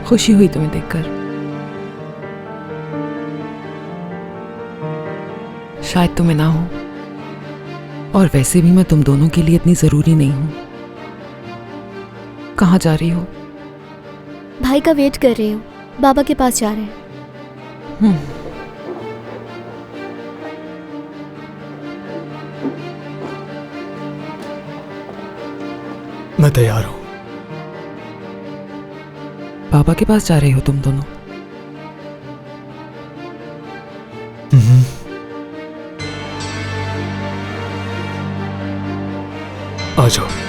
खुशी हुई तुम्हें देखकर। शायद तुम्हें ना हो, और वैसे भी मैं तुम दोनों के लिए इतनी जरूरी नहीं हूं। कहाँ जा रही हो? भाई का वेट कर रही हूँ, बाबा के पास जा रहे हैं। मैं तैयार हूँ। बाबा के पास जा रहे हो तुम दोनों? आ जाओ।